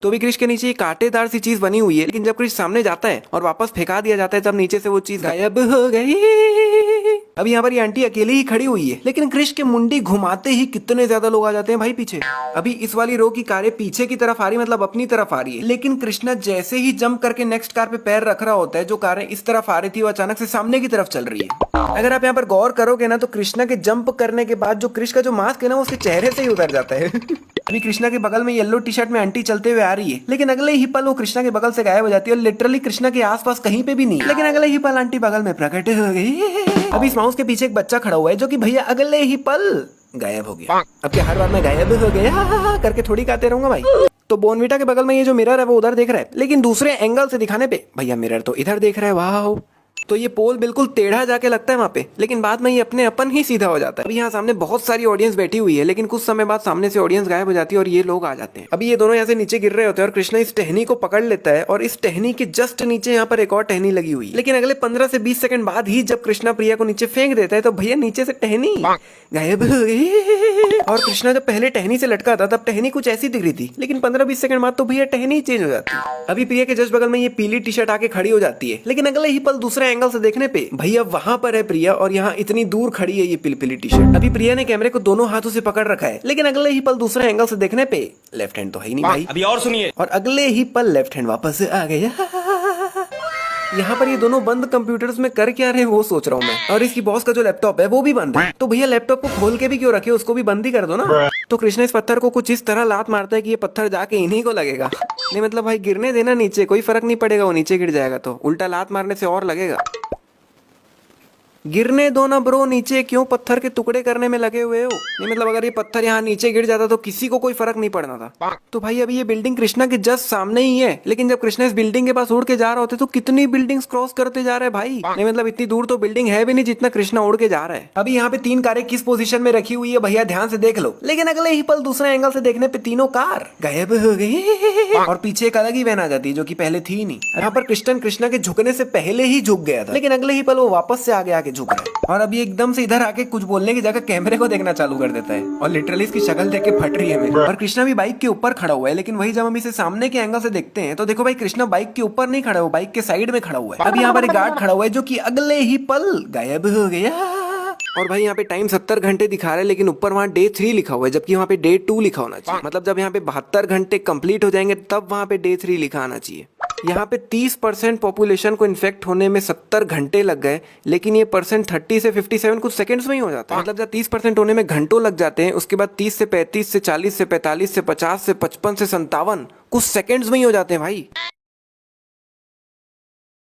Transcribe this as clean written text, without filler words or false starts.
तो भी कृष्ण के नीचे ये कांटेदार सी चीज बनी हुई है, लेकिन जब कृष्ण सामने जाता है और वापस फेंका दिया जाता है तब नीचे से वो चीज गायब हो गई। अब यहाँ पर ये आंटी अकेली ही खड़ी हुई है, लेकिन कृष्ण के मुंडी घुमाते ही कितने ज्यादा लोग आ जाते हैं भाई पीछे। अभी इस वाली रो की कारें पीछे की तरफ आ रही, मतलब अपनी तरफ आ रही है, लेकिन कृष्णा जैसे ही जंप करके नेक्स्ट कार पे पैर रख रहा होता है, जो कारें इस तरफ आ रही थी वो अचानक से सामने की तरफ चल रही है। अगर आप यहाँ पर गौर करोगे ना तो कृष्णा के जंप करने के बाद जो कृष्ण का जो मास्क है ना वो उसके चेहरे से ही उतर जाता है। अभी कृष्णा के बगल में येलो टी शर्ट में आंटी चलते हुए आ रही है, लेकिन अगले ही पल वो कृष्णा के बगल से गायब हो जाती है और लिटरली कृष्णा के आसपास कहीं पे भी नहीं, लेकिन अगले ही पल आंटी बगल में प्रकट हो गई। अभी इस माउस के पीछे एक बच्चा खड़ा हुआ है जो कि भैया अगले ही पल गायब हो गया। अब क्या हर बार मैं गायब हो गया करके थोड़ी गाते रहूंगा भाई। तो बोनविटा के बगल में ये जो मिरर है वो उधर देख रहा है, लेकिन दूसरे एंगल से दिखाने पे भैया मिरर तो इधर देख रहा है। वाह, तो ये पोल बिल्कुल टेढ़ा जाके लगता है वहाँ पे, लेकिन बाद में ये अपने अपन ही सीधा हो जाता है। अभी यहाँ सामने बहुत सारी ऑडियंस बैठी हुई है, लेकिन कुछ समय बाद सामने से ऑडियंस गायब हो जाती है और ये लोग आ जाते हैं। अभी ये दोनों यहाँ से नीचे गिर रहे होते हैं और कृष्णा इस टहनी को पकड़ लेता है और इस टहनी के जस्ट नीचे यहाँ पर एक और टहनी लगी हुई है, लेकिन अगले 15 से 20 सेकंड बाद ही जब कृष्णा प्रिया को नीचे फेंक देता है तो भैया नीचे से टहनी गायब हो गई। और कृष्णा जब पहले टहनी से लटका था तब टहनी कुछ ऐसी दिख रही थी, लेकिन 15-20 सेकंड बाद तो भैया टहनी चेंज हो जाती है। अभी प्रिया के जस्ट बगल में ये पीली टी शर्ट आके खड़ी हो जाती है, लेकिन अगले ही पल दूसरे एंगल से देखने पे भैया वहां पर है प्रिया और यहाँ इतनी दूर खड़ी है ये पिली टी शर्ट। अभी प्रिया ने कैमरे को दोनों हाथों से पकड़ रखा है, लेकिन अगले ही पल दूसरे एंगल से देखने पे लेफ्ट हैंड तो है ही नहीं भाई। अभी और सुनिए। और अगले ही पल लेफ्ट हैंड वापस आ गया। यहाँ पर ये दोनों बंद कंप्यूटर्स में कर क्या रहे हैं वो सोच रहा हूँ मैं। और इसकी बॉस का जो लैपटॉप है वो भी बंद है, तो भैया लैपटॉप को खोल के भी क्यों रखे, उसको भी बंद ही कर दो ना। तो कृष्णा इस पत्थर को कुछ इस तरह लात मारता है कि ये पत्थर जाके इन्हीं को लगेगा। नहीं मतलब भाई गिरने देना नीचे, कोई फर्क नहीं पड़ेगा, वो नीचे गिर जाएगा तो उल्टा लात मारने से और लगेगा। गिरने दो ना ब्रो, नीचे क्यों पत्थर के टुकड़े करने में लगे हुए हो। नहीं मतलब अगर ये पत्थर यहाँ नीचे गिर जाता तो किसी को कोई फर्क नहीं पड़ना था। तो भाई अभी ये बिल्डिंग कृष्णा के जस्ट सामने ही है, लेकिन जब कृष्णा इस बिल्डिंग के पास उड़ के जा रहे होते तो कितनी बिल्डिंग्स क्रॉस करते जा रहे हैं भाई। नहीं मतलब इतनी दूर तो बिल्डिंग है भी नहीं जितना कृष्णा उड़ के जा रहा है। अभी यहाँ पे 3 कारें किस पोजीशन में रखी हुई है भैया ध्यान से देख लो, लेकिन अगले ही पल दूसरे एंगल से देखने पे तीनों कार गायब हो गई और पीछे एक अलग ही वैन आ जाती है जो कि पहले थी नहीं। यहाँ पर कृष्णा के झुकने से पहले ही झुक गया था, लेकिन अगले ही पल वो वापस से आगे आके झुक रहा है। और अभी एकदम से इधर आके कुछ बोलने की जगह कैमरे को देखना चालू कर देता है और लिटरली इसकी शक्ल देख के फट रही है मेरी। और कृष्णा भी बाइक के ऊपर खड़ा हुआ है, लेकिन वही जब हम इसे सामने के एंगल से देखते हैं तो देखो भाई कृष्णा बाइक के ऊपर नहीं खड़ा हुआ, बाइक के साइड में खड़ा हुआ है। अभी यहाँ पर एक गार्ड खड़ा हुआ है जो कि अगले ही पल गायब हो गया। और भाई यहाँ पे टाइम 70 घंटे दिखा रहा है, लेकिन ऊपर वहाँ डे 3 लिखा हुआ है, जबकि वहाँ पे डे 2 लिखा होना चाहिए। मतलब जब यहाँ पे 72 घंटे कंप्लीट हो जाएंगे तब वहाँ पे डे 3 लिखा आना चाहिए। यहाँ पे 30% पॉपुलेशन को इन्फेक्ट होने में 70 घंटे लग गए, लेकिन ये परसेंट 30 से 57 कुछ सेकंड्स में ही हो जाता है। मतलब जब 30% होने में घंटों लग जाते हैं, उसके बाद 30 से 35 से 40 से 45 से 50 से 55 से 57 कुछ सेकंड्स में ही हो जाते हैं भाई।